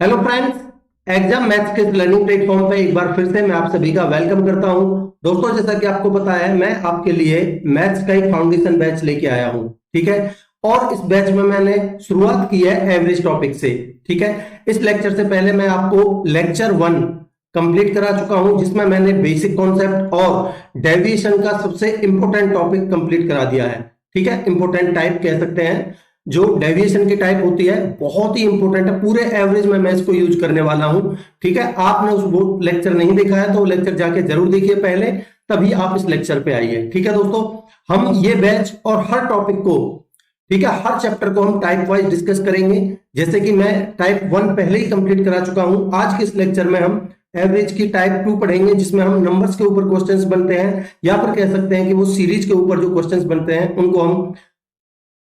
Hello friends. Exam maths के learning platform पे एक बार फिर से मैं आप सभी का वेलकम करता हूं। दोस्तों, जैसा कि आपको पता है, मैं आपके लिए मैथ्स का एक फाउंडेशन बैच लेके आया हूं। ठीक है। और इस बैच में मैंने शुरुआत की है एवरेज टॉपिक से। ठीक है। इस लेक्चर से पहले मैं आपको लेक्चर 1 कंप्लीट करा चुका हूं, जिसमें मैंने बेसिक कॉन्सेप्ट और डेविएशन का सबसे इंपॉर्टेंट टॉपिक कंप्लीट करा दिया है। ठीक है। इंपॉर्टेंट टाइप कह सकते हैं। जो डेविएशन की टाइप होती है बहुत ही इंपॉर्टेंट है। पूरे एवरेज में मैं इसको यूज करने वाला हूं। ठीक है। आपने उस वो लेक्चर नहीं देखा है तो वो लेक्चर जाके जरूर देखिए पहले, तभी आप इस लेक्चर पे आइए। ठीक है दोस्तों, हम ये बैच और हर टॉपिक को, ठीक है, हर चैप्टर को हम टाइप वाइज डिस्कस करेंगे। जैसे कि मैं टाइप 1 पहले ही कंप्लीट करा चुका हूं। आज के इस लेक्चर में हम एवरेज की टाइप 2 पढ़ेंगे, जिसमें हम नंबर्स के ऊपर क्वेश्चंस बनते हैं, या फिर कह सकते हैं कि वो सीरीज के ऊपर जो क्वेश्चंस बनते हैं उनको हम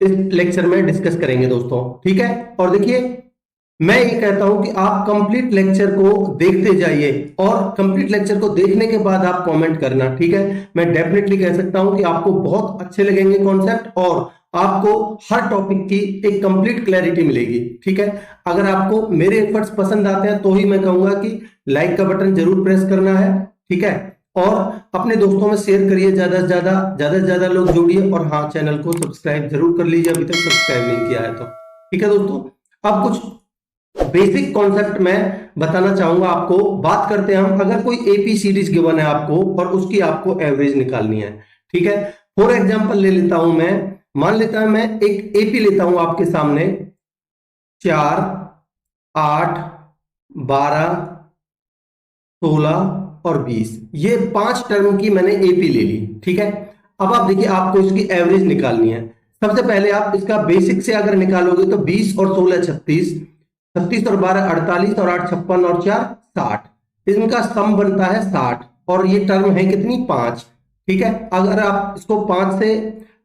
इस लेक्चर में डिस्कस करेंगे दोस्तों। ठीक है। और देखिए, मैं ये कहता हूं कि आप कंप्लीट लेक्चर को देखते जाइए और कंप्लीट लेक्चर को देखने के बाद आप कमेंट करना। ठीक है। मैं डेफिनेटली कह सकता हूं कि आपको बहुत अच्छे लगेंगे कॉन्सेप्ट और आपको हर टॉपिक की एक कंप्लीट क्लैरिटी मिलेगी। ठीक है। अगर आपको मेरे एफर्ट्स पसंद आते हैं तो ही मैं कहूंगा कि लाइक का बटन जरूर प्रेस करना है। ठीक है। और अपने दोस्तों में शेयर करिए, ज्यादा से ज्यादा लोग जोड़िए। और हाँ, चैनल को सब्सक्राइब जरूर कर लीजिए अभी तक सब्सक्राइब नहीं किया है तो। ठीक है दोस्तों, अब कुछ बेसिक कॉन्सेप्ट मैं बताना चाहूंगा आपको। बात करते हैं हम, अगर कोई एपी सीरीज गिवन है आपको और उसकी आपको एवरेज निकालनी है। ठीक है। फॉर एग्जांपल ले लेता हूं मैं, मान लेता हूं मैं एक एपी लेता हूं आपके सामने 4, 8, 12, 16 और 20, ये 5 टर्म की मैंने एपी ले ली। ठीक है। अब आप देखिए, आपको इसकी एवरेज निकालनी है। सबसे पहले आप इसका बेसिक से अगर निकालोगे तो 20 और 16 36, 36 और 12 48, और 8 56 और 4 60। इनका सम बनता है 60 और ये टर्म है कितनी, 5। ठीक है। अगर आप इसको 5 से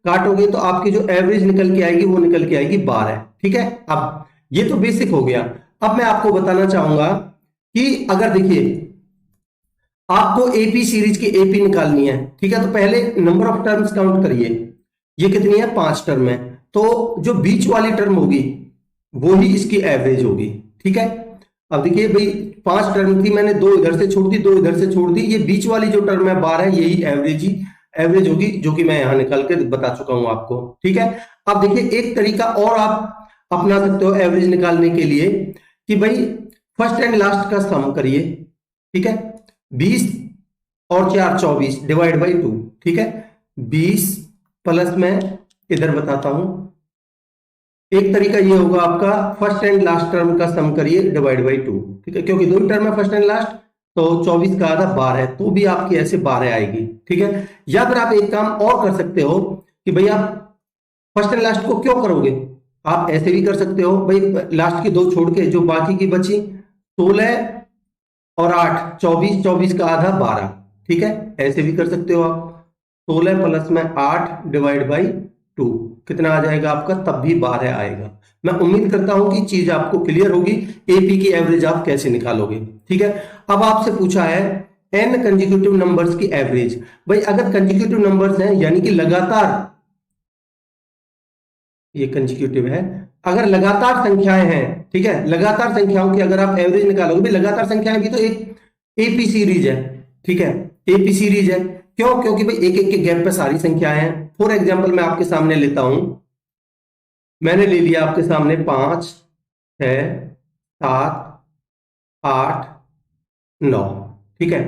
काटोगे तो आपकी जो एवरेज निकल के आएगी वो निकल के आएगी 12। ठीक है। अब ये तो बेसिक हो गया। अब मैं आपको बताना चाहूंगा कि अगर देखिए, आपको एपी सीरीज की एपी निकालनी है। ठीक है। तो पहले नंबर ऑफ टर्म्स काउंट करिए। ये कितनी है, 5 टर्म है। तो जो बीच वाली टर्म होगी वो ही इसकी एवरेज होगी। ठीक है। अब देखिए भाई, 5 टर्म थी, मैंने 2 इधर से छोड़ दी, 2 इधर से छोड़ दी। ये बीच वाली जो टर्म है 12, यही एवरेज होगी, जो कि मैं यहां निकाल के बता चुका हूं आपको। ठीक है। अब देखिए, एक तरीका और आप अपना सकते हो एवरेज निकालने के लिए, कि भाई फर्स्ट एंड लास्ट का सम करिए। ठीक है। 20 और 4 24 डिवाइड बाई 2। ठीक है। 20 प्लस में इधर बताता हूं, एक तरीका ये होगा आपका, फर्स्ट एंड लास्ट टर्म का सम करिए डिवाइड बाई 2। ठीक है, क्योंकि दो ही टर्म है फर्स्ट एंड लास्ट, तो 24 का आधा 12 है, तो भी आपकी ऐसे 12 आएगी। ठीक है। या फिर आप एक काम और कर सकते हो कि भाई आप फर्स्ट एंड लास्ट को क्यों करोगे, आप ऐसे भी कर सकते हो भाई, लास्ट की 2 छोड़ के जो बाकी की बची 16 और 8 24, 24 का आधा 12। ठीक है। ऐसे भी कर सकते हो आप, 16 प्लस में 8 डिवाइड बाई 2 कितना आ जाएगा आपका, तब भी 12 आएगा। मैं उम्मीद करता हूं कि चीज आपको क्लियर होगी, एपी की एवरेज आप कैसे निकालोगे। ठीक है। अब आपसे पूछा है एन कंजिक्यूटिव नंबर्स की एवरेज। भाई अगर कंजिक्यूटिव नंबर्स हैं यानी कि लगातार, ये कंजिक्यूटिव है, अगर लगातार संख्याएं हैं, ठीक है, लगातार संख्याओं की अगर आप एवरेज निकालोगे, भी लगातार संख्याएं भी तो एक एपी सीरीज है। ठीक है। एपी सीरीज है, क्यों, क्योंकि भाई एक एक के गैप पे सारी संख्याएं हैं। फॉर एग्जांपल मैं आपके सामने लेता हूं, मैंने ले लिया आपके सामने 5, 6, 7, 8, 9। ठीक है।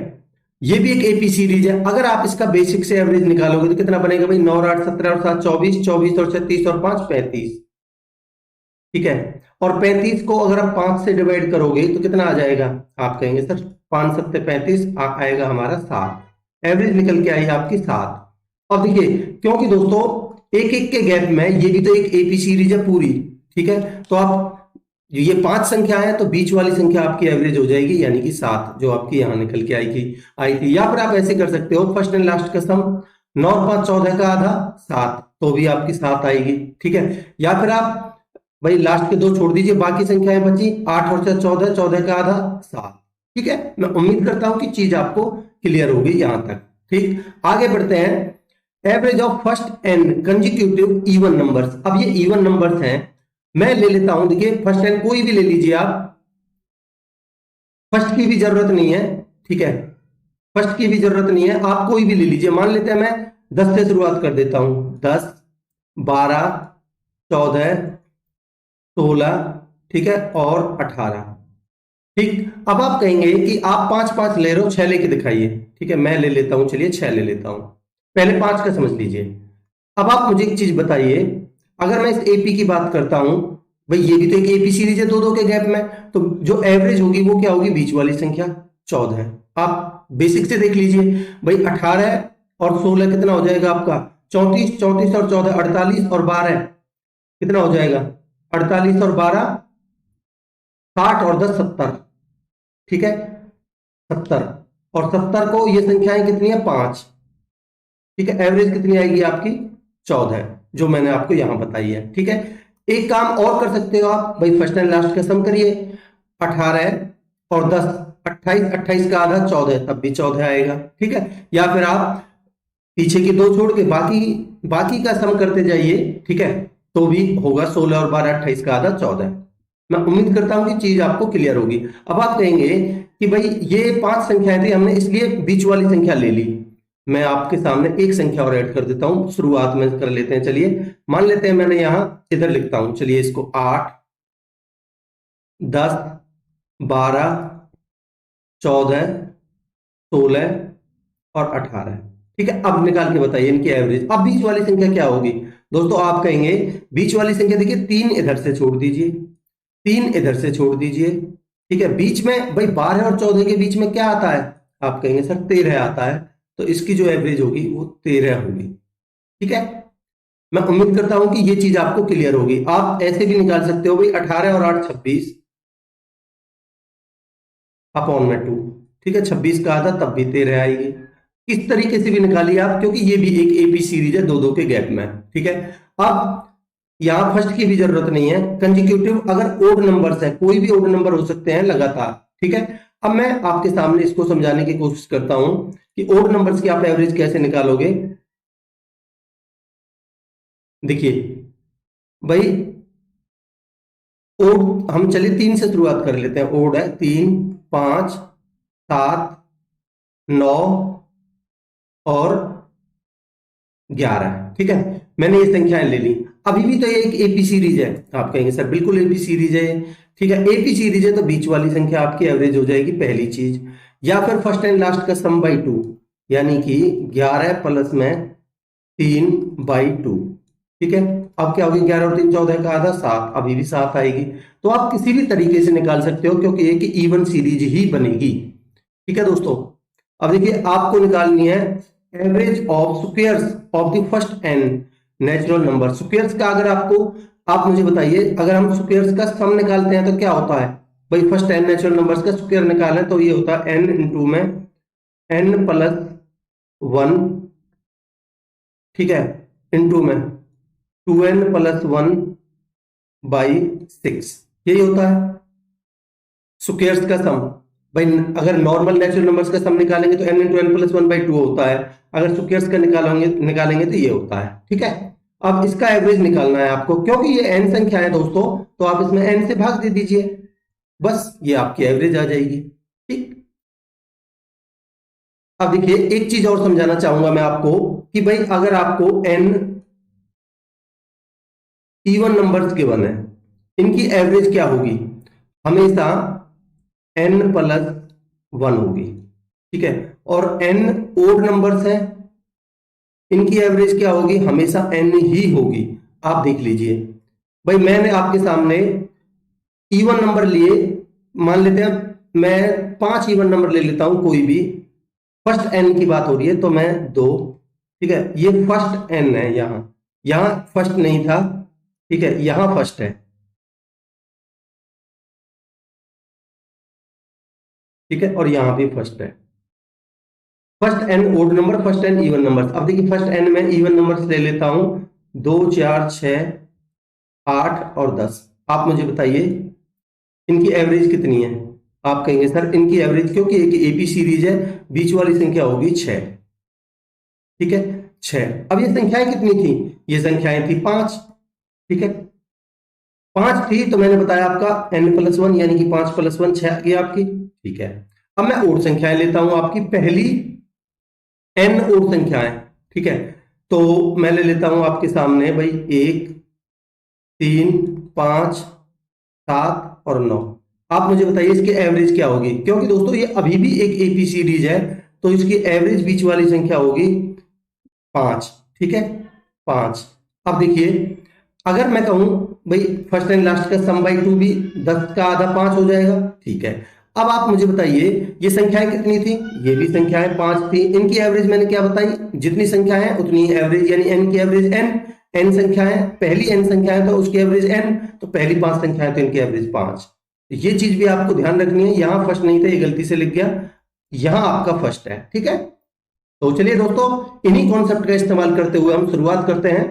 ये भी एक एपी सीरीज है। अगर आप इसका बेसिक से एवरेज निकालोगे तो कितना बनेगा भाई, 9 और 8 17 और 7 24, 24 और 36 और 5 35। ठीक है। और 35 को अगर आप 5 से डिवाइड करोगे तो कितना आ जाएगा, आप कहेंगे सर 5 7 35 आएगा हमारा 7। एवरेज निकल के आई आपकी 7। अब देखिए, क्योंकि दोस्तों एक एक के गैप में ये भी तो एक एपी सीरीज है पूरी। ठीक है। तो आप ये 5 संख्या है तो बीच वाली संख्या आपकी एवरेज हो जाएगी, यानी कि 7, जो आपकी यहां निकल के आई थी। या फिर आप ऐसे कर सकते हो, फर्स्ट एंड लास्ट का सम 9 और 5 14 का आधा 7, तो भी आपकी 7 आएगी। ठीक है। या फिर आप भाई लास्ट के 2 छोड़ दीजिए, बाकी संख्याएं बची 8 और 4 14, 14 का आधा 7। ठीक है। मैं उम्मीद करता हूं कि चीज आपको क्लियर होगी यहां तक। ठीक, आगे बढ़ते हैं। Average of first and consecutive even numbers. अब ये इवन नंबर्स हैं, मैं ले लेता हूं, देखिए फर्स्ट एंड कोई भी ले लीजिए आप, फर्स्ट की भी जरूरत नहीं है, ठीक है, फर्स्ट की भी जरूरत नहीं है, आप कोई भी ले लीजिए। मान लेते हैं मैं 10 से शुरुआत कर देता हूं, 10, 12, 14, 16, ठीक है, और 18। ठीक, अब आप कहेंगे कि आप पांच पांच ले रहे हो, छह लेके दिखाइए। ठीक है, मैं ले लेता हूं, चलिए छह ले लेता हूं। पहले पांच का समझ लीजिए। अब आप मुझे एक चीज बताइए, अगर मैं इस एपी की बात करता हूं, भाई ये भी तो एक एपी सीरीज है दो दो के गैप में, तो जो एवरेज होगी वो क्या होगी, बीच वाली संख्या 14 है। आप बेसिक से देख लीजिए, भाई 18 और 16 कितना हो जाएगा आपका, 34, 34 और 14 48, और 12 कितना हो जाएगा, 48 और 12 60, और 10 70, ठीक है, 70, और 70 को ये संख्याएं कितनी है, 5, ठीक है, एवरेज कितनी आएगी आपकी, 14, जो मैंने आपको यहां बताई है। ठीक है, एक काम और कर सकते हो आप, भाई फर्स्ट एंड लास्ट का सम करिए, 18 और 10 28, 28 का आधा 14, तब भी 14 आएगा। ठीक है, या फिर आप पीछे की दो छोड़ के बाकी बाकी का सम करते जाइए, ठीक है, तो भी होगा 16 और 12 28 का आधा 14। मैं उम्मीद करता हूं कि चीज आपको क्लियर होगी। अब आप कहेंगे कि भाई ये पांच संख्याएं थी, हमने इसलिए बीच वाली संख्या ले ली। मैं आपके सामने एक संख्या और ऐड कर देता हूं, शुरुआत में कर लेते हैं। चलिए मान लेते हैं, मैंने यहां इधर लिखता हूं, चलिए इसको 8, 10, 12, 14, 16 और 18। ठीक है, अब निकाल के बताइए इनकी एवरेज। अब बीच वाली संख्या क्या होगी दोस्तों, आप कहेंगे बीच वाली संख्या, देखिए 3 इधर से छोड़ दीजिए, 3 इधर से छोड़ दीजिए, ठीक है, बीच में भाई 12 और 14 के बीच में क्या आता है, आप कहेंगे सर 13 आता है, तो इसकी जो एवरेज होगी वो 13 होगी। ठीक है, मैं उम्मीद करता हूं कि ये चीज आपको क्लियर होगी। आप ऐसे भी निकाल सकते हो, भाई 18 और 8 26 अपॉन में 2, ठीक है, 26 का आधा तब भी 13 आएगी। इस तरीके से भी निकालिए आप, क्योंकि ये भी एक एपी सीरीज है दो दो के गैप में। ठीक है, अब यहां फर्स्ट की भी जरूरत नहीं है, कंजिक्यूटिव अगर ओड नंबर्स है, कोई भी ओड नंबर हो सकते हैं लगातार। ठीक है, अब मैं आपके सामने इसको समझाने की कोशिश करता हूं कि ओड नंबर्स की आप एवरेज कैसे निकालोगे। देखिए भाई, ओड हम चलिए 3 से शुरुआत कर लेते हैं। ओड है 3, 5, 7, 9 और 11। ठीक है, मैंने ये संख्याएं ले ली। अभी भी तो ये एक एपी सीरीज है, आप कहेंगे सर बिल्कुल एपी सीरीज है ये। ठीक है, एपी सीरीज है तो बीच वाली संख्या आपकी एवरेज हो जाएगी, पहली चीज। या फिर फर्स्ट एंड लास्ट का सम बाई 2, यानी कि 11 प्लस में 3/2। ठीक है, अब क्या होगी, 11 और 3 14 का आधा 7, अभी भी 7 आएगी। तो आप किसी भी तरीके से निकाल सकते हो, क्योंकि एक इवन सीरीज ही बनेगी। ठीक है दोस्तों, अब देखिए आपको निकालनी है average of squares of the first n natural number. Squares का अगर आपको, आप मुझे बताइए, अगर हम स्क्वायर्स का सम निकालते हैं तो क्या होता है, भाई फर्स्ट एन नेचुरल नंबर्स का स्क्वायर निकालें तो ये होता है एन इंटू में एन प्लस 1, ठीक है, इंटू में 2n प्लस 1/6, यही होता है स्क्वायर्स का सम। भाई अगर नॉर्मल नेचुरल नंबर्स का सम निकालेंगे तो n इंटू एन प्लस 1/2 होता है, अगर स्क्वायर्स का निकालेंगे निकालेंगे तो ये होता है। ठीक है, अब इसका एवरेज निकालना है आपको, क्योंकि ये n संख्या है दोस्तों, तो आप इसमें n से भाग दे दीजिए, बस ये आपकी एवरेज आ जाएगी। ठीक, अब देखिए एक चीज और समझाना चाहूंगा मैं आपको कि भाई अगर आपको n इवन नंबर्स गिवन है, इनकी एवरेज क्या होगी, हमेशा n प्लस 1 होगी। ठीक है, और n ओड नंबर्स है, इनकी एवरेज क्या होगी, हमेशा n ही होगी। आप देख लीजिए, भाई मैंने आपके सामने इवन नंबर लिए, मान लेते हैं मैं 5 इवन नंबर ले लेता हूं कोई भी, फर्स्ट n की बात हो रही है तो मैं 2, ठीक है, ये फर्स्ट n है, यहां यहां फर्स्ट नहीं था, ठीक है, यहां फर्स्ट है। ठीक है, और यहां भी फर्स्ट है। First n odd number, first n even number. अब देखिए फर्स्ट एन में इवन नंबर्स ले लेता हूं, 2, 4, 6, 8 और 10। आप मुझे बताइए इनकी एवरेज कितनी है। आप कहेंगे सर इनकी एवरेज, क्योंकि एक एपी सीरीज है, बीच वाली संख्या होगी 6। ठीक है, 6। अब ये संख्याएं कितनी थी, ये संख्याएं थी 5। ठीक है, 5 थी तो मैंने बताया आपका n+1 यानी कि 5+1 6 आ गई आपकी, ठीक है। अब मैं ओड संख्याएं लेता हूं आपकी, पहली n ओड संख्याएं, ठीक है। तो मैं ले लेता हूं आपके सामने भाई 1 3 5 7 और 9। आप मुझे बताइए इसकी एवरेज क्या होगी, क्योंकि दोस्तों ये अभी भी एक एपी सीरीज है, तो इसकी एवरेज बीच वाली संख्या होगी 5, ठीक है 5। अब देखिए अगर मैं कहूं भाई फर्स्ट एंड लास्ट का सम बाई 2 भी 10 का आधा 5 हो जाएगा, ठीक है। अब आप मुझे बताइए ये संख्याएं कितनी थी, ये भी संख्याएं 5 थी, इनकी एवरेज मैंने क्या बताई, जितनी संख्याएं हैं उतनी एवरेज, यानी n की एवरेज n संख्याएं, पहली n संख्याएं तो उसकी एवरेज n, तो पहली 5 संख्याएं तो इनकी एवरेज 5। ये चीज भी आपको ध्यान रखनी है, यहां फर्स्ट नहीं था, ये गलती से लिख गया, यहां आपका फर्स्ट है, ठीक है। तो चलिए दोस्तों इन्हीं कॉन्सेप्ट का इस्तेमाल करते हुए हम शुरुआत करते हैं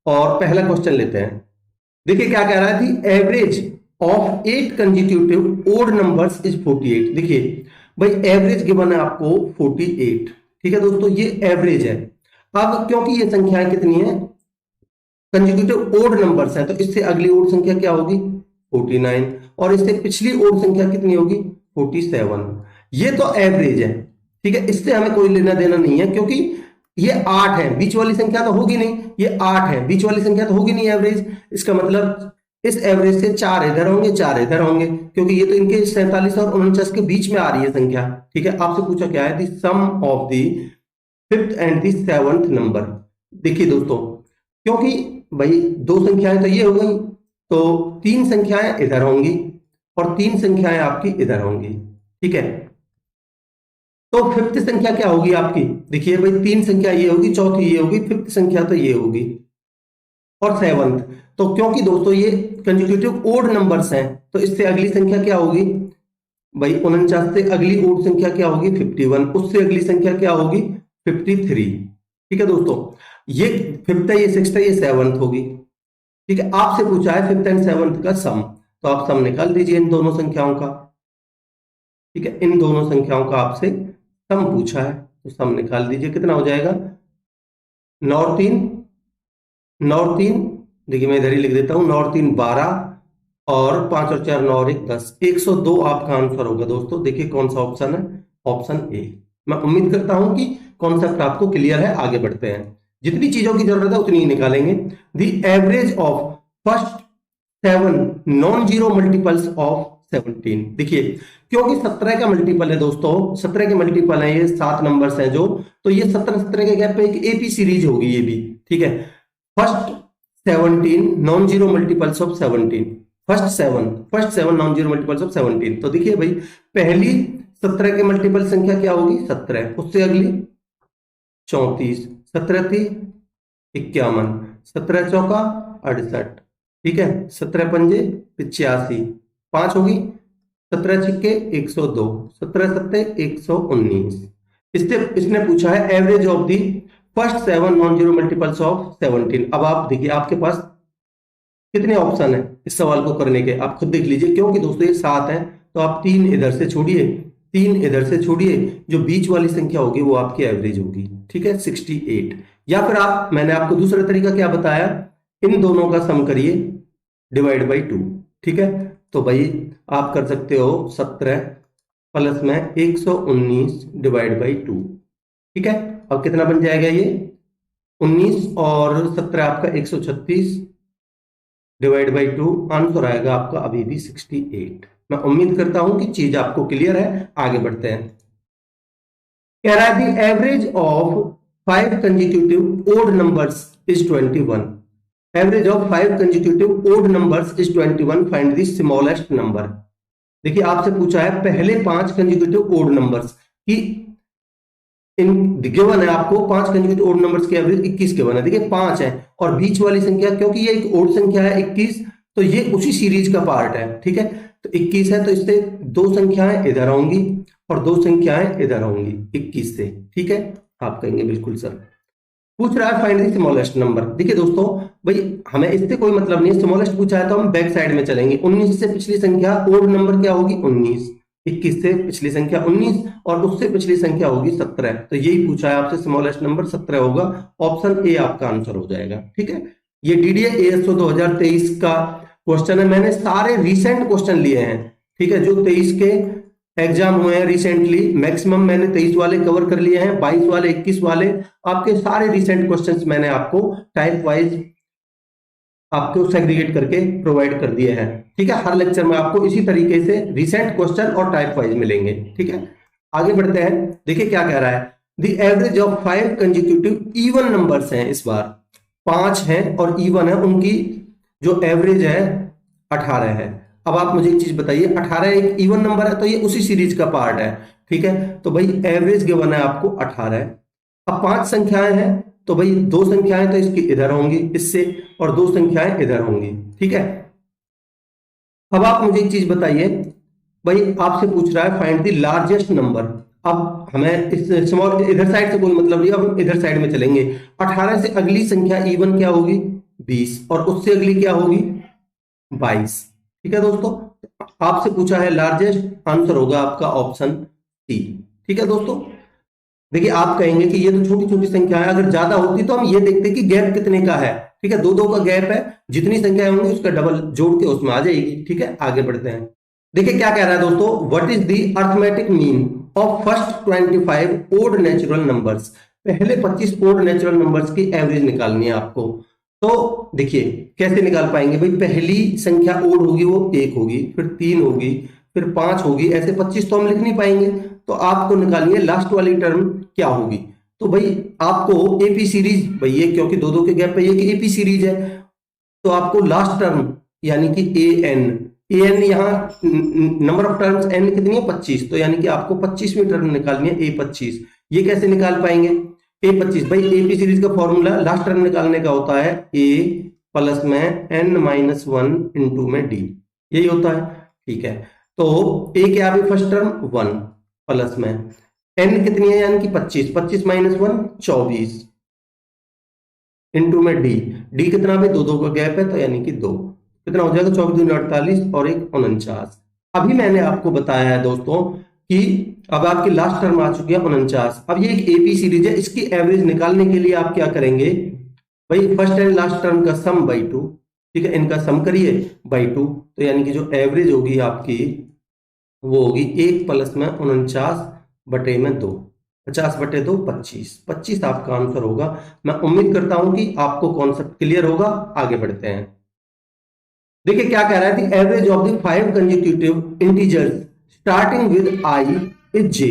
और पहला क्वेश्चन लेते हैं। देखिए क्या कह रहा है, average of 8 consecutive odd numbers is 48। देखिए भाई एवरेज गिवन है आपको 48, ठीक है दोस्तों, ये एवरेज है। अब क्योंकि ये संख्याएं कितनी है, कंसेक्यूटिव ओड नंबर्स है, तो इससे अगली ओड संख्या क्या होगी 49, और इससे पिछली ओड संख्या कितनी होगी 47। ये तो एवरेज है, ठीक है, इससे हमें कोई लेना देना नहीं है, क्योंकि ये 8 है, बीच वाली संख्या तो होगी नहीं, ये 8 है, बीच वाली संख्या तो होगी नहीं एवरेज। इसका मतलब इस एवरेज से 4 इधर होंगे 4 इधर होंगे, क्योंकि ये तो इनके 47 और 49 के बीच में आ रही है संख्या, ठीक है। आपसे पूछा क्या है, the sum of the 5th and the 7th number. देखिए दोस्तों क्योंकि भाई दो संख्याएं तो ये हो गई, तो 3 संख्याएं इधर होंगी और 3 संख्याएं आपकी इधर होंगी, ठीक है। तो 5th संख्या क्या होगी आपकी, देखिए भाई 3 संख्या ये होगी, चौथी ये होगी, 5th संख्या तो ये होगी, और 7th। तो क्योंकि दोस्तों ये कंसेक्यूटिव ओड नंबर्स हैं, तो इससे अगली संख्या क्या होगी भाई 49 से अगली ओड संख्या क्या होगी 51, उससे अगली संख्या क्या होगी 53, ठीक है दोस्तों। ये 5th है, ये 6th है, ये 7th होगी, ठीक है। आपसे पूछा है 5th एंड 7th का सम, तो आप सम निकाल दीजिए इन दोनों संख्याओं का, ठीक है। इन दोनों संख्याओं का आपसे सम पूछा है, तो सम निकाल दीजिए, कितना हो जाएगा 9 और 3, देखिए मैं इधर ही लिख देता हूं, 9 और 3 12, और 5 और 4 9 और 1 10, 102 आपका आंसर होगा दोस्तों। देखिए कौन सा ऑप्शन है, ऑप्शन ए। मैं उम्मीद करता हूं कि कॉन्सेप्ट आपको क्लियर है, आगे बढ़ते हैं। जितनी चीजों की जरूरत है उतनी ही निकालेंगे। The average of first 7 non zero multiples of 17। देखिए क्योंकि 17 का मल्टीपल है दोस्तों, 17 के मल्टीपल है, ये 7 नंबर्स हैं जो, तो ये 17 के गैप पे एक एपी सीरीज होगी ये भी, ठीक है। First 17 non zero multiples of 17, first 7 non zero multiples of 17। तो देखिए भाई पहली 17 के मल्टीपल संख्या क्या होगी 17, उससे अगली 34, 17 थी 51, 17 चौका 68, ठीक है, 17 पंजे 85, 5 होगी, 17 छिक्के 102, 17 सत्ते 119। इसने पूछा है average of the first 7 non zero multiples of 17। अब आप देखिए आपके पास कितने ऑप्शन है इस सवाल को करने के, आप खुद देख लीजिए, क्योंकि दोस्तों ये 7 है, तो आप 3 इधर से छोड़िए, 3 इधर से छोड़िए, जो बीच वाली संख्या होगी वो आपकी एवरेज होगी, ठीक है 68। या फिर आप, मैंने आपको दूसरा तरीका क्या बताया, इन दोनों का सम करिए डिवाइड बाई 2, ठीक है। तो भाई आप कर सकते हो 17 प्लस में 119 डिवाइड बाई 2, ठीक है। अब कितना बन जाएगा ये 19 और 17 आपका 136 डिवाइड बाई 2, आंसर आएगा आपका अभी भी 68। मैं उम्मीद करता हूं कि चीज आपको क्लियर है, आगे बढ़ते हैं। कह रहा है the average of 5 consecutive odd numbers is 21। Average of 5 consecutive odd numbers is 21, find the smallest number. देखिए आपसे पूछा है पहले 5 कंसेक्यूटिव ओड नंबर्स की, इन गिवन है आपको 5 कंसेक्यूटिव ओड नंबर्स की एवरेज 21 गिवन है। देखिए 5 है और बीच वाली संख्या, क्योंकि ये एक ओड संख्या है 21, तो ये उसी सीरीज का पार्ट है, ठीक है। तो 21 है, तो इससे 2 संख्याएं इधर होंगी और 2 संख्याएं इधर होंगी 21 से, ठीक है। आप कहेंगे बिल्कुल सर। पूछ रहा है फाइंड द स्मॉलेस्ट नंबर। देखिए दोस्तों भाई हमें इससे कोई मतलब नहीं है, स्मॉलेस्ट पूछा है तो हम बैक साइड में चलेंगे। 19 से पिछली संख्या ओड नंबर क्या होगी 19, 21 से पिछली संख्या 19 और उससे पिछली संख्या होगी 17, तो यही पूछा है आपसे, स्मॉलेस्ट नंबर 17 होगा, ऑप्शन ए आपका आंसर हो जाएगा, ठीक है। ये डीडीए एएसओ 2023 का क्वेश्चन है, मैंने सारे रिसेंट क्वेश्चन लिए हैं, ठीक है, जो 23 के एग्जाम हुए हैं रिसेंटली, मैक्सिमम मैंने 23 वाले कवर कर लिए हैं, 22 वाले, 21 वाले, आपके सारे रिसेंट क्वेश्चंस मैंने आपको टाइप वाइज आपको सेग्रीगेट करके प्रोवाइड कर दिए हैं, ठीक है। हर लेक्चर में आपको इसी तरीके से रिसेंट क्वेश्चन और टाइप वाइज मिलेंगे, ठीक है। आगे बढ़ते हैं, देखिए क्या कह रहा है, the average of 5 consecutive even numbers हैं, इस बार 5 हैं और इवन है, उनकी जो एवरेज है 18 है। अब आप मुझे एक चीज बताइए, 18 एक इवन नंबर है तो ये उसी सीरीज का पार्ट है, ठीक है। तो भाई एवरेज गिवन है आपको 18 है। अब 5 संख्याएं हैं तो भाई 2 संख्याएं तो इसकी इधर होंगी इससे, और 2 संख्याएं इधर होंगी, ठीक है। अब आप मुझे एक चीज बताइए, भाई आपसे पूछ रहा है फाइंड द लार्जेस्ट नंबर। अब हमें इस स्मॉल इधर साइड से कोई मतलब नहीं, अब हम इधर साइड में चलेंगे। 18 से अगली संख्या इवन क्या होगी 20, और उससे अगली क्या होगी 22, ठीक है दोस्तों। आपसे पूछा है लार्जेस्ट, आंसर होगा आपका ऑप्शन सी, ठीक है दोस्तों। देखिए आप कहेंगे कि ये तो छोटी छोटी संख्या है, अगर ज्यादा होती तो हम ये देखते कि गैप कितने का है, ठीक है, 2-2 का गैप है, जितनी संख्याएं होंगी उसका डबल जोड़ के उसमें आ जाएगी, ठीक है। आगे बढ़ते हैं, देखिए क्या कह रहा है दोस्तों, what is the arithmetic mean of first 25 odd natural numbers. पहले 25 ओड नेचुरल नंबर्स की एवरेज निकालनी है आपको। तो देखिए कैसे निकाल पाएंगे भाई, पहली संख्या ओड होगी वो 1 होगी, फिर 3 होगी, फिर 5 होगी, ऐसे 25 तो हम लिख नहीं पाएंगे, तो आपको निकालनी है लास्ट वाली टर्म क्या होगी। तो भाई आपको एपी सीरीज, भाई ये क्योंकि 2-2 के गैप पे ये कि एपी सीरीज है, तो आपको लास्ट टर्म यानी कि ए एन यहाँ नंबर ऑफ टर्म्स एन कितनी है 25, तो यानी कि आपको 25वीं टर्म निकालनी है A25। ये कैसे निकाल पाएंगे A25, भाई एपी सीरीज का फॉर्मूला लास्ट टर्म निकालने का होता है A प्लस में n-1 इंटू में D, यही होता है, ठीक है। तो A क्या है फर्स्ट टर्म 1 प्लस में n कितनी है यानी कि 25, 25 माइनस 1 24 इंटू में D कितना भी 2-2 का गैप है तो यानी कि 2, कितना हो जाएगा 24 48 और 1 49। अभी मैंने आपको बताया है दोस्तों कि अब आपकी लास्ट टर्म आ चुकी है 49। अब ये एक एपी सीरीज है, इसकी एवरेज निकालने के लिए आप क्या करेंगे भाई, फर्स्ट एंड लास्ट टर्म का सम बाई 2, ठीक है, इनका सम करिए बाई 2, तो यानी कि जो एवरेज होगी आपकी वो होगी 1 प्लस में 49 बटे में 2, 50 बटे 2 25, 25 आपका आंसर होगा। मैं उम्मीद करता हूं कि आपको कॉन्सेप्ट क्लियर होगा। आगे बढ़ते हैं, देखिए क्या कह रहा है, the average of the 5 consecutive integers starting with I is J,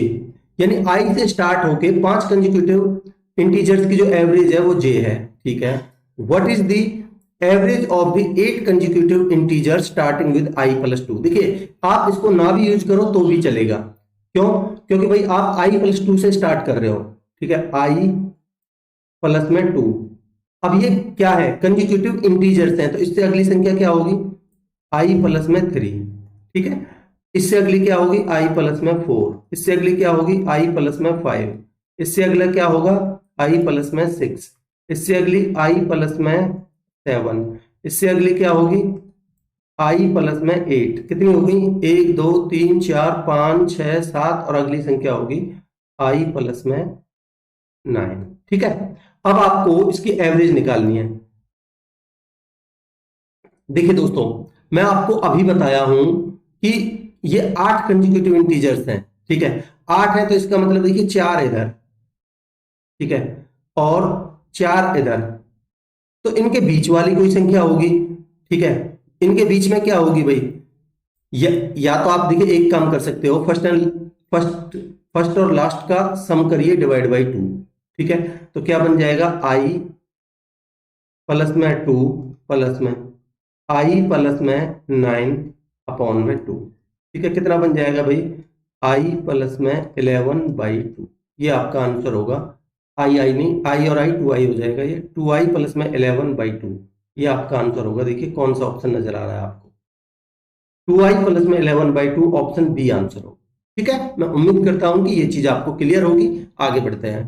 यानी आई से स्टार्ट होके 5 कंसेक्यूटिव इंटीजर्स की जो एवरेज है वो जे है, ठीक है। What is the average of the 8 consecutive integers starting with I plus 2। देखिए आप इसको ना भी यूज करो तो भी चलेगा, क्यों, क्योंकि भाई आप आई प्लस 2 से स्टार्ट कर रहे हो, ठीक है, आई प्लस में 2। अब ये क्या है कंसेक्यूटिव इंटीजर्स हैं, तो इससे अगली संख्या क्या होगी आई प्लस में 3, ठीक है, इससे अगली क्या होगी आई प्लस में 4, इससे अगली क्या होगी आई प्लस में 5, इससे अगला क्या होगा आई प्लस में 6, इससे अगली आई प्लस में 7, इससे अगली क्या होगी आई प्लस में 8, कितनी होगी 1 2 3 4 5 6 7, और अगली संख्या होगी आई प्लस में 9, ठीक है। अब आपको इसकी एवरेज निकालनी है। देखिए दोस्तों मैं आपको अभी बताया हूं कि ये 8 कंसेक्यूटिव इंटीजर्स हैं, ठीक है, 8 है तो इसका मतलब देखिए 4 इधर, ठीक है, और 4 इधर, तो इनके बीच वाली कोई संख्या होगी, ठीक है, इनके बीच में क्या होगी भाई, या तो आप देखिए एक काम कर सकते हो, फर्स्ट और लास्ट का सम करिए डिवाइड बाई 2, ठीक है, तो क्या बन जाएगा आई प्लस में 2 प्लस में आई प्लस में 9 अपॉन में 2, ठीक है, कितना बन जाएगा भाई आई प्लस में 11 बाई 2, ये आपका आंसर होगा। आई नहीं, आई और आई 2i हो जाएगा, ये 2i प्लस में 11 बाई 2, ये आपका आंसर होगा। देखिए कौन सा ऑप्शन नजर आ रहा है आपको, 2i प्लस में 11 बाई 2 ऑप्शन बी आंसर होगा, ठीक है। मैं उम्मीद करता हूं कि ये चीज आपको क्लियर होगी। आगे बढ़ते हैं,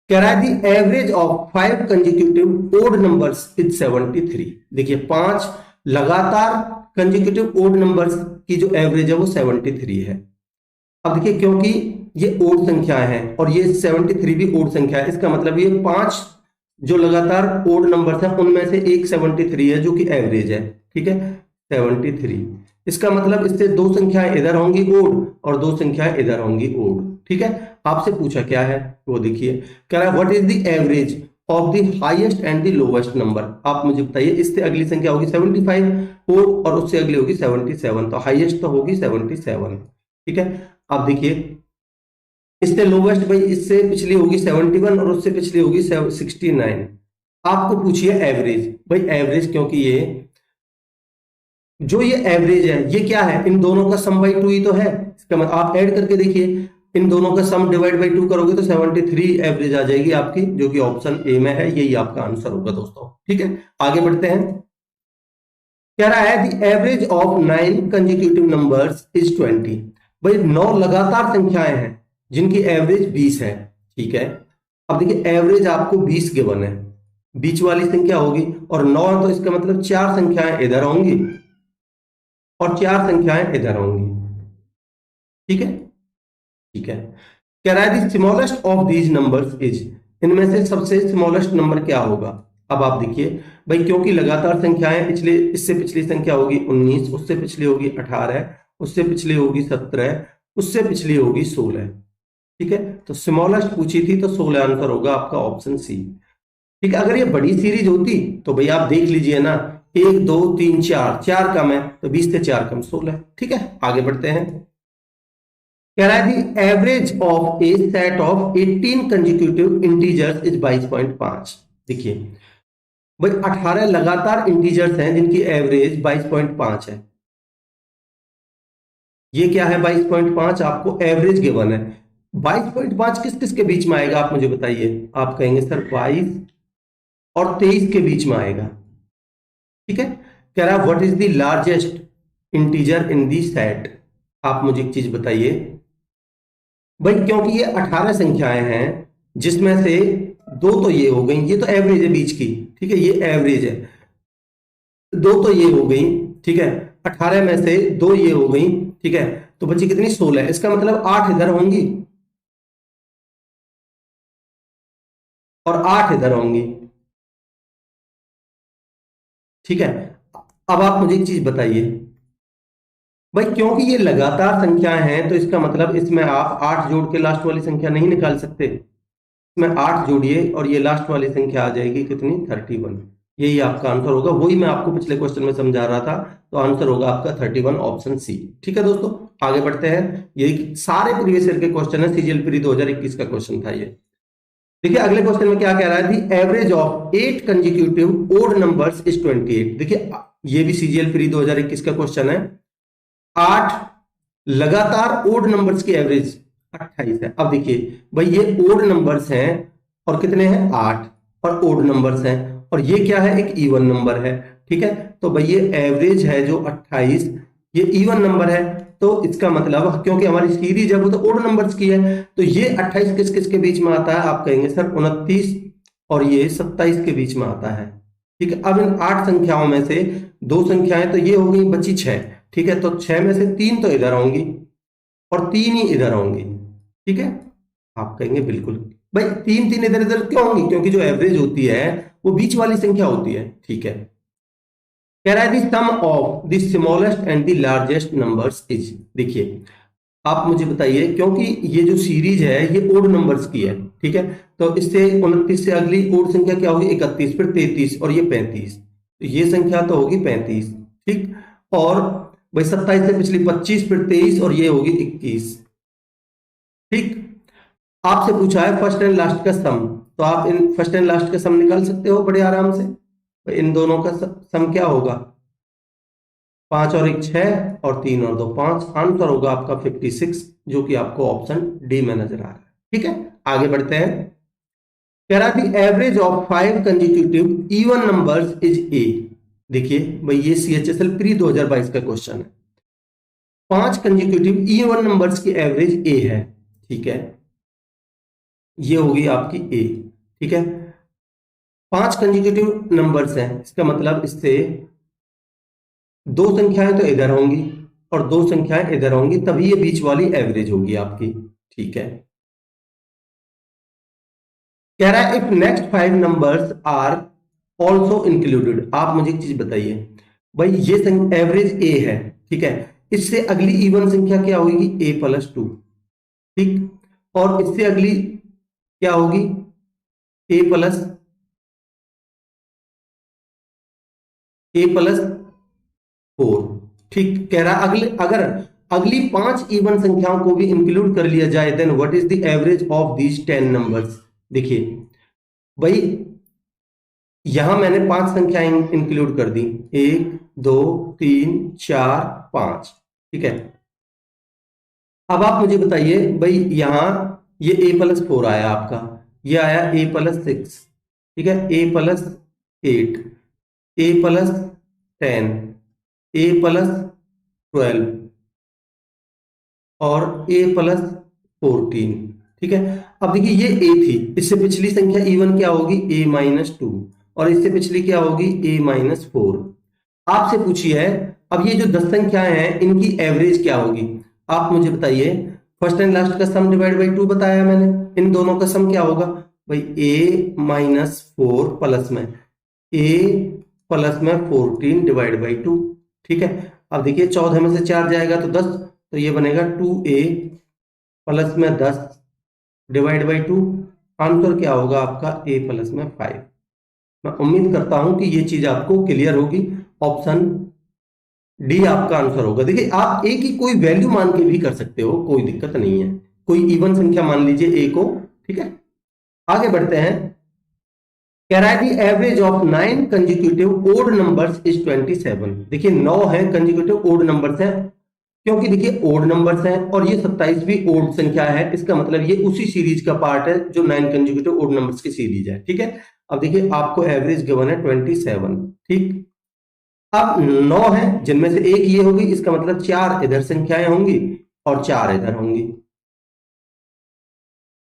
कह रहा है the average of 5 consecutive odd numbers is 73। देखिए 5 लगातार कंसेक्यूटिव ओड नंबर्स की जो एवरेज है वो 73 है। अब देखिए क्योंकि ये ओड संख्या है और ये 73 भी ओड संख्या है, इसका मतलब ये 5 जो लगातार ओड नंबर है उनमें से एक 73 है जो कि एवरेज है, ठीक है, 73। इसका मतलब इससे दो संख्याएं इधर होंगी ओड और दो संख्याएं इधर होंगी ओड, ठीक है। आपसे पूछा क्या है वो देखिए, कह रहा है what is the average of the highest and the lowest number. आप मुझे बताइए, इससे अगली संख्या होगी 75 ओड और उससे अगली होगी 77, तो हाईएस्ट तो होगी 77, ठीक है। आप देखिए इससे लोवेस्ट भाई, इससे पिछली होगी 71 और उससे पिछली होगी 69। आपको पूछिए एवरेज, भाई एवरेज क्योंकि ये जो ये एवरेज है ये क्या है, इन दोनों का सम बाई 2 ही तो है। इसका मतलब आप ऐड करके देखिए, इन दोनों का सम डिवाइड बाई 2 करोगे तो 73 एवरेज आ जाएगी आपकी, जो कि ऑप्शन ए में है, यही आपका आंसर होगा दोस्तों, ठीक है। आगे बढ़ते हैं, कह रहा है the average of 9 consecutive numbers is 20। भाई 9 लगातार संख्याएं हैं जिनकी एवरेज 20 है, ठीक है। अब देखिए एवरेज आपको 20 गिवन है, बीच वाली संख्या होगी और 9 है, तो इसका मतलब चार संख्याएं इधर होंगी और चार संख्याएं इधर होंगी, ठीक है, ठीक है। कह रहा है the smallest of these numbers is, इनमें से सबसे स्मॉलेस्ट नंबर क्या होगा। अब आप देखिए भाई, क्योंकि लगातार संख्याएं, पिछले इससे पिछली संख्या होगी 19, उससे पिछली होगी 18, उससे पिछली होगी 17, उससे पिछली होगी 16, ठीक है। तो स्मॉलेस्ट पूछी थी तो 16 आंसर होगा आपका ऑप्शन सी, ठीक है। अगर ये बड़ी सीरीज होती तो भाई आप देख लीजिए ना, 1 2 3 4, 4 कम है तो 20 से 4 कम 16, ठीक है। आगे बढ़ते हैं, कह रहा है the average of A set of 18 consecutive integers is 22.5। देखिए भाई 18 लगातार इंटीजर्स हैं जिनकी एवरेज 22.5 है। ये क्या है 22.5, आपको एवरेज गिवन है। 22.5 किस किस के बीच में आएगा आप मुझे बताइए। आप कहेंगे सर 22 और 23 के बीच में आएगा, ठीक है। कह रहा है what is the largest integer in the set. आप मुझे एक चीज बताइए भाई, क्योंकि ये 18 संख्याएं हैं जिसमें से दो तो ये हो गई, ये तो एवरेज है बीच की, ठीक है, ये एवरेज है, दो तो ये हो गई, ठीक है, 18 में से दो ये हो गई, ठीक है, तो बची कितनी 16। इसका मतलब 8 इधर होंगी और 8 इधर होंगी, ठीक है। अब आप मुझे एक चीज बताइए भाई, क्योंकि ये लगातार संख्याएं हैं तो इसका मतलब इसमें आप 8 जोड़ के लास्ट वाली संख्या नहीं निकाल सकते। इसमें 8 जोड़िए और ये लास्ट वाली संख्या आ जाएगी कितनी 31, यही आपका आंसर होगा। वही मैं आपको पिछले क्वेश्चन में समझा रहा था, तो आंसर होगा आपका 31 ऑप्शन सी, ठीक है दोस्तों। आगे बढ़ते हैं, ये सारे प्रीवियस ईयर के क्वेश्चन है, सीजीएल प्री 2021 का क्वेश्चन था ये। देखिए अगले क्वेश्चन में क्या कह रहा है, the average of 8 consecutive odd numbers is 28। देखिए ये भी सीजीएल प्री 2021 का क्वेश्चन है। 8 लगातार ओड नंबर्स की एवरेज 28 है। अब देखिए भाई ये ओड नंबर्स हैं और कितने हैं 8, और ओड नंबर्स हैं, और ये क्या है एक इवन नंबर है, ठीक है। तो भाई ये एवरेज है जो 28, ये इवन नंबर है, तो इसका मतलब क्योंकि हमारी सीरीज है वो तो ओड नंबर्स की है, तो ये 28 किस किस के बीच में आता है। आप कहेंगे सर 29 और ये 27 के बीच में आता है, ठीक है। अब इन 8 संख्याओं में से दो संख्याएं तो ये हो गई, बची 6, ठीक है। तो 6 में से 3 तो इधर होंगी और 3 ही इधर होंगी, ठीक है। आप कहेंगे बिल्कुल भाई 3 इधर इधर क्यों होंगी, क्योंकि जो एवरेज होती है वो बीच वाली संख्या होती है, ठीक है। कह रहा है the sum of the smallest and the largest numbers is. देखिए आप मुझे बताइए, क्योंकि ये जो सीरीज है ये ओड नंबर्स की है, ठीक है, तो इससे 29 से अगली ओड संख्या क्या होगी 31, फिर 33 और ये 35, तो ये संख्या तो होगी 35, ठीक। और भाई 27 से पिछली 25, फिर 23 और ये होगी 21, ठीक। आपसे पूछा है फर्स्ट एंड लास्ट का सम, तो आप इन फर्स्ट एंड लास्ट का सम निकाल सकते हो बड़े आराम से। तो इन दोनों का सम क्या होगा, 5 और 1 6 और 3 और 2 5, आंसर होगा आपका 56, जो कि आपको ऑप्शन डी में नजर आ रहा है, ठीक है। आगे बढ़ते हैं, कह रहा थी average of 5 consecutive even numbers is a. देखिए भाई ये सीएचएसएल प्री 2022 का क्वेश्चन है। 5 कंसेक्यूटिव इवन नंबर्स की एवरेज ए है, ठीक है, ये होगी आपकी ए, ठीक है। 5 कंसेक्यूटिव नंबर्स हैं, इसका मतलब इससे दो संख्याएं तो इधर होंगी और दो संख्याएं इधर होंगी, तभी ये बीच वाली एवरेज होगी आपकी, ठीक है। कह रहा है if next 5 numbers are also included. आप मुझे एक चीज बताइए भाई, ये एवरेज ए है, ठीक है, इससे अगली इवन संख्या क्या होगी, a+2, ठीक, और इससे अगली क्या होगी, a+4, ठीक। कह रहा अगले अगर अगली 5 इवन संख्याओं को भी इंक्लूड कर लिया जाए then what is the average of these 10 numbers. देखिए भाई, यहां मैंने 5 संख्याएं इंक्लूड कर दी, 1 2 3 4 5, ठीक है। अब आप मुझे बताइए भाई, यहां ये a+4 आया आपका, ये आया a+6, ठीक है, a+8, a+10, a+12 और a+14, ठीक है। अब देखिए ये a थी, इससे पिछली संख्या इवन क्या होगी, a-2, और इससे पिछली क्या होगी, a-4। आपसे पूछिए है अब ये जो 10 संख्याएं हैं इनकी एवरेज क्या होगी। आप मुझे बताइए, फर्स्ट एंड लास्ट का सम डिवाइड बाई 2 बताया मैंने, इन दोनों का सम क्या होगा भाई, a-4 प्लस में a+14 डिवाइड बाई 2, ठीक है। अब देखिए 14 में से 4 जाएगा तो 10, तो ये बनेगा 2a प्लस में 10 डिवाइड बाई 2, आंसर क्या होगा आपका a+5। मैं उम्मीद करता हूं कि ये चीज आपको क्लियर होगी, ऑप्शन डी आपका आंसर होगा। देखिए आप ए की कोई वैल्यू मान के भी कर सकते हो, कोई दिक्कत नहीं है, कोई इवन संख्या मान लीजिए ए को, ठीक है। आगे बढ़ते हैं, कह रहा है कि average of 9 consecutive odd numbers is 27। देखिए 9 है कंजिक्यूटिव ओड नंबर्स हैं, क्योंकि देखिए ओड नंबर्स हैं और ये 27 भी ओड संख्या है, इसका मतलब ये उसी सीरीज का पार्ट है जो 9 कंजिक्यूटिव ओड नंबर्स की सीरीज है, ठीक है। अब देखिए आपको एवरेज गिवन है 27, ठीक। अब 9 है जिनमें से एक ये होगी, इसका मतलब 4 इधर संख्याएं होंगी और 4 इधर होंगी।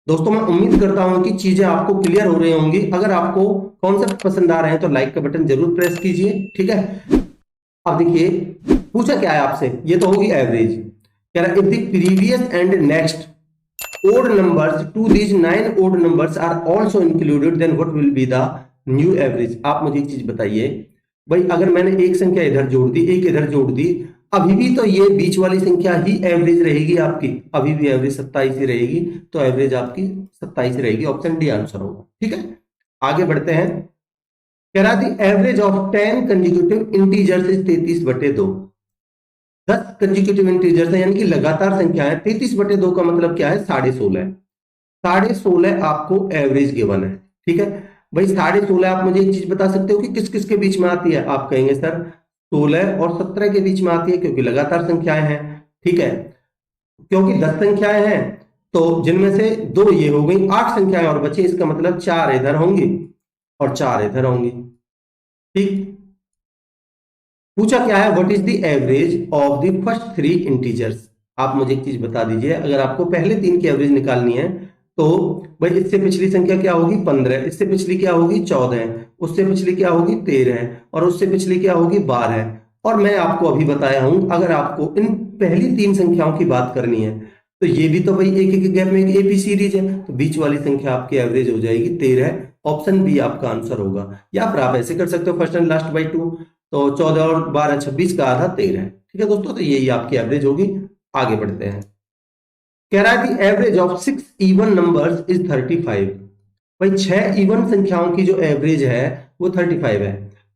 दोस्तों मैं उम्मीद करता हूं कि चीजें आपको क्लियर हो रही होंगी। अगर आपको कॉन्सेप्ट पसंद आ रहे हैं तो लाइक का बटन जरूर प्रेस कीजिए, ठीक है। अब देखिए पूछा क्या है आपसे, ये तो होगी एवरेज। कह रहा है if the previous and next odd numbers to these 9 odd numbers are also included then what will be the new average। आप मुझे एक चीज बताइए भाई, अगर मैंने एक संख्या इधर जोड़ दी, एक इधर जोड़ दी, अभी भी तो ये बीच वाली संख्या ही एवरेज रहेगी आपकी, अभी भी एवरेज 27 ही रहेगी, तो एवरेज आपकी 27 रहेगी, ऑप्शन डी आंसर होगा, ठीक है। आगे बढ़ते हैं, कह रहा दी average of 10 consecutive integers is 33/2। 10 consecutive integers है यानी कि लगातार संख्या है, 33/2 का मतलब क्या है, 16.5, 16.5 आपको एवरेज गिवन है, ठीक है भाई। 16.5 आप मुझे एक चीज बता सकते हो कि किस किस के बीच में आती है। आप कहेंगे सर 16 और 17 के बीच में आती है, क्योंकि लगातार संख्याएं हैं, ठीक है। क्योंकि 10 संख्याएं हैं तो जिनमें से 2 ये हो गई, 8 संख्याएं और बची, इसका मतलब 4 इधर होंगी और 4 इधर होंगी, ठीक। पूछा क्या है, what is the average of the first 3 integers. आप मुझे एक चीज बता दीजिए, अगर आपको पहले 3 की एवरेज निकालनी है तो भाई इससे पिछली संख्या क्या होगी 15, इससे पिछली क्या होगी 14, उससे पिछली क्या होगी 13, और उससे पिछली क्या होगी 12। और मैं आपको अभी बताया हूं, अगर आपको इन पहली 3 संख्याओं की बात करनी है तो ये भी तो भाई एक एक गैप में एक एपी सीरीज है, तो बीच वाली संख्या आपकी एवरेज हो जाएगी 13, ऑप्शन बी आपका आंसर होगा। या फिर आप ऐसे कर सकते हो फर्स्ट एंड लास्ट बाई 2, तो 14 और 12 26 का आधा 13, ठीक है दोस्तों, तो यही आपकी एवरेज होगी। आगे बढ़ते हैं, कह रहा है कि average of 6 even numbers is 35। भाई 6 इवन संख्याओं की जो एवरेज है वो 35 है।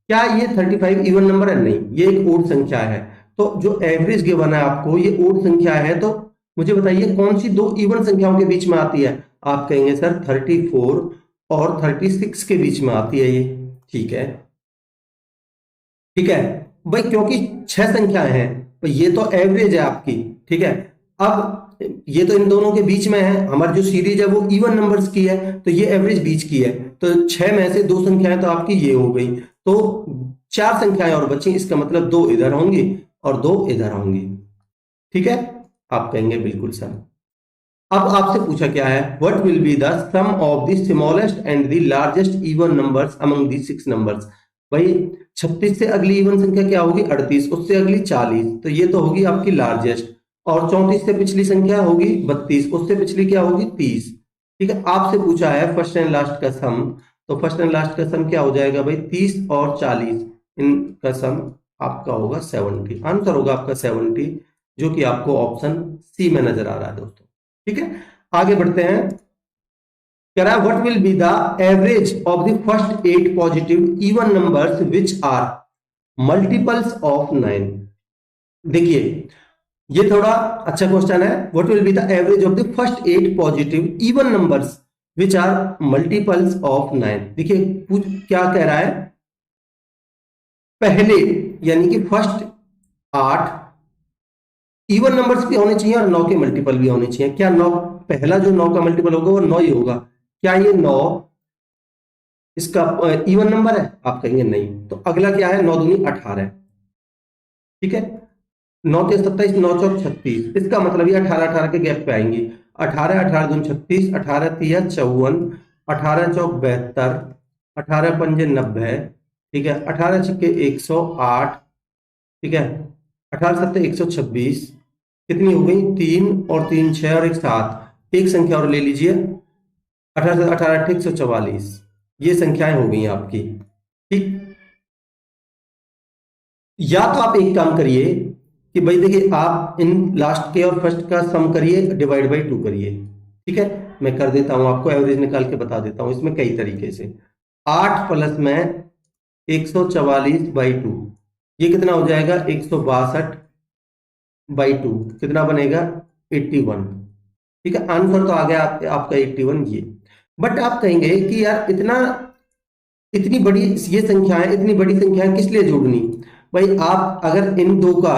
क्या ये 35 इवन नंबर है? नहीं, ये एक ओड संख्या है। तो जो एवरेज गिवन है आपको, ये ओड संख्या है, तो मुझे बताइए कौन सी 2 इवन संख्याओं के बीच में आती है। आप कहेंगे सर 34 और 36 के बीच में आती है ये, ठीक है, ठीक है भाई, क्योंकि 6 संख्याएं हैं तो ये तो एवरेज है आपकी, ठीक है। अब ये तो इन दोनों के बीच में है, हमारी जो सीरीज है वो इवन नंबर्स की है, तो ये एवरेज बीच की है, तो 6 में से 2 संख्याएं तो आपकी ये हो गई, तो 4 संख्याएं और बची, इसका मतलब 2 इधर होंगी और 2 इधर होंगी, ठीक है। आप कहेंगे बिल्कुल सर। अब आपसे पूछा क्या है, what will be the sum of the smallest and the largest even numbers among the 6 numbers. भाई 36 से अगली इवन संख्या क्या होगी 38, उससे अगली 40, तो ये तो होगी आपकी लार्जेस्ट, और 34 से पिछली संख्या होगी 32, उससे पिछली क्या होगी 30, ठीक है, आपसे पूछा है फर्स्ट एंड लास्ट का सम, तो फर्स्ट एंड लास्ट का सम क्या हो जाएगा भाई, 30 और 40 इनका सम आपका होगा 70। आंसर होगा आपका 70, जो कि आपको ऑप्शन सी में नजर आ रहा है दोस्तों। ठीक है, आगे बढ़ते हैं। कह रहा है what will be the average of the first 8 positive even numbers which are multiples of 9। देखिए ये थोड़ा अच्छा क्वेश्चन है। What will be the average of the first 8 positive even numbers which are multiples of 9। देखिए क्या कह रहा है, पहले यानी कि फर्स्ट 8 इवन नंबर्स भी होने चाहिए और 9 के मल्टीपल भी होने चाहिए। क्या 9, पहला जो 9 का मल्टीपल होगा वो 9 ही होगा। क्या ये 9 इसका इवन नंबर है? आप कहेंगे नहीं। तो अगला क्या है, 9 दूनी 18। ठीक है, 9 के 27, 9 चौक 36, इसका मतलब ये 18 18 के गैप पे आएंगी। 18 18 दून 36, 18 तिया 54, 18 चौक 72, 18 पंजे 90। ठीक है, 18 छिक्के 108। ठीक है, 18 सत्ते 126, कितनी हो गई, 3 और 3 6 और 1 7। एक संख्या और ले लीजिए, 18 से 18 144। ये संख्याएं हो गई आपकी। ठीक, या तो आप एक काम करिए कि भाई देखिए आप इन लास्ट के और फर्स्ट का सम करिए, डिवाइड बाई 2 करिए। ठीक है, मैं कर देता हूं, आपको एवरेज निकाल के बता देता हूं इसमें कई तरीके से। 8 प्लस में 144 बाई 2, ये कितना हो जाएगा, 162 बाई 2, कितना बनेगा, 81। ठीक है, आंसर तो आ गया आपका 81 ये। बट आप कहेंगे कि यार इतनी बड़ी ये संख्याएं, इतनी बड़ी संख्याएं किस लिए जोड़नी। भाई आप अगर इन दो का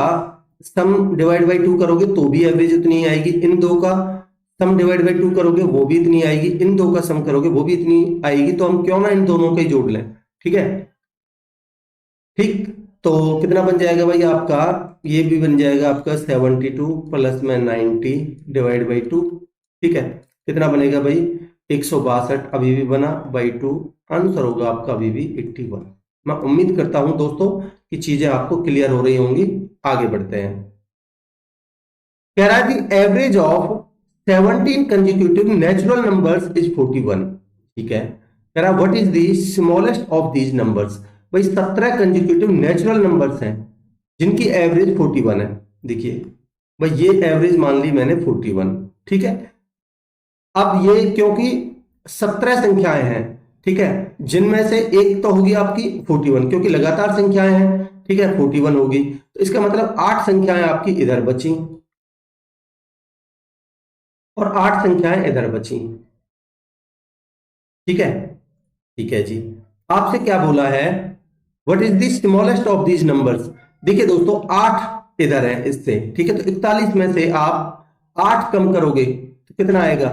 सम डिवाइड बाई 2 करोगे तो भी एवरेज उतनी ही आएगी, इन दो का सम डिवाइड बाई 2 करोगे वो भी इतनी आएगी, इन दो का सम करोगे वो भी इतनी आएगी। तो हम क्यों ना इन दोनों का ही जोड़ लें। ठीक है, ठीक, तो कितना बन जाएगा भाई आपका, ये भी बन जाएगा आपका 72 प्लस में 90 डिवाइड बाई 2। ठीक है, कितना बनेगा भाई, 162 अभी भी बना बाई 2। आंसर होगा आपका अभी भी 81। मैं उम्मीद करता हूं दोस्तों कि चीजें आपको क्लियर हो रही होंगी। आगे बढ़ते हैं। कह रहा है कि average of 17 consecutive natural numbers is 41। ठीक है, कह रहा है what is the smallest of these numbers. भाई 17 कंसेक्यूटिव नेचुरल नंबर्स हैं जिनकी एवरेज 41 है। देखिए भाई ये एवरेज मान ली मैंने 41। ठीक है, अब ये क्योंकि 17 संख्याएं हैं, ठीक है, जिनमें से एक तो होगी आपकी 41, क्योंकि लगातार संख्याएं हैं। ठीक है, 41 होगी, तो इसका मतलब 8 संख्याएं आपकी इधर बची और 8 संख्याएं इधर बची। ठीक है, ठीक है जी, आपसे क्या बोला है, what is the smallest of these numbers. देखिए दोस्तों 8 इधर है इससे। ठीक है, तो 41 में से आप 8 कम करोगे तो कितना आएगा,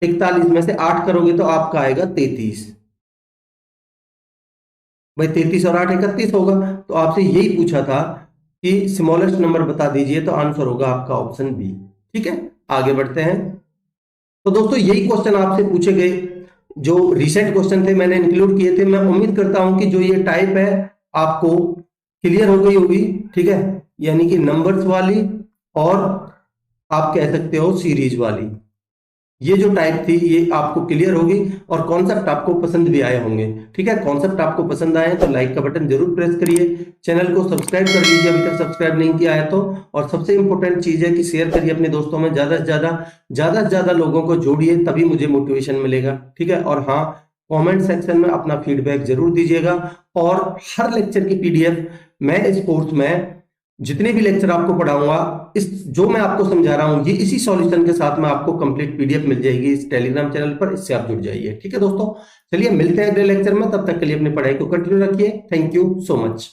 41 में से 8 करोगे तो आपका आएगा 33। भाई 33 और 8 31 होगा। तो आपसे यही पूछा था कि स्मॉलेस्ट नंबर बता दीजिए, तो आंसर होगा आपका ऑप्शन बी। ठीक है, आगे बढ़ते हैं। तो दोस्तों यही क्वेश्चन आपसे पूछे गए, जो रिसेंट क्वेश्चन थे मैंने इंक्लूड किए थे। मैं उम्मीद करता हूं कि जो ये टाइप है आपको क्लियर हो गई होगी। ठीक है, यानी कि नंबर्स वाली और आप कह सकते हो सीरीज वाली, ये जो टाइप थी ये आपको क्लियर होगी और कॉन्सेप्ट आपको पसंद भी आए होंगे। ठीक है, कॉन्सेप्ट आपको पसंद आए तो लाइक का बटन जरूर प्रेस करिए, चैनल को सब्सक्राइब कर लीजिए अभी तक सब्सक्राइब नहीं किया है तो। और सबसे इंपॉर्टेंट चीज है कि शेयर करिए अपने दोस्तों में, ज्यादा से ज्यादा लोगों को जोड़िए, तभी मुझे मोटिवेशन मिलेगा। ठीक है, और हाँ, कमेंट सेक्शन में अपना फीडबैक जरूर दीजिएगा। और हर लेक्चर की पीडीएफ मैं इस कोर्स में जितने भी लेक्चर आपको पढ़ाऊंगा, इस जो मैं आपको समझा रहा हूं ये इसी सॉल्यूशन के साथ में आपको कंप्लीट पीडीएफ मिल जाएगी इस टेलीग्राम चैनल पर, इससे आप जुड़ जाइए। ठीक है दोस्तों, चलिए मिलते हैं अगले लेक्चर में, तब तक के लिए अपनी पढ़ाई को कंटिन्यू रखिए। Thank you so much.